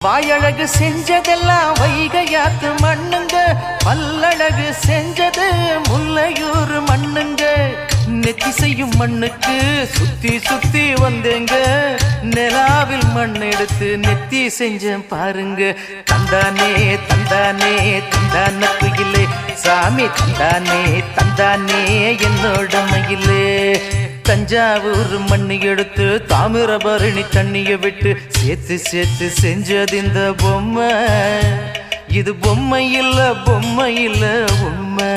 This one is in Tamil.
வாயழகு செஞ்சதெல்லாம் வைகையாத்து மண்ணுங்க, பல்லழகு செஞ்சது முல்லையூர் மண்ணுங்க. நெத்தி செய்யும் மண்ணுக்கு சுத்தி சுத்தி வந்தேங்க, நிலாவில் மண் எடுத்து நெத்தி செஞ்சேன் பாருங்க. தந்தானே தந்தானே தந்தான குயிலே சாமி, தந்தானே தந்தானே என்னோட மயிலே. தஞ்சாவூர் மண்ணு எடுத்து தாமிரபரணி தண்ணிய விட்டு சேர்த்து சேர்த்து செஞ்சது இந்த பொம்மை. இது பொம்மை இல்ல பொம்மை இல்ல உண்மை.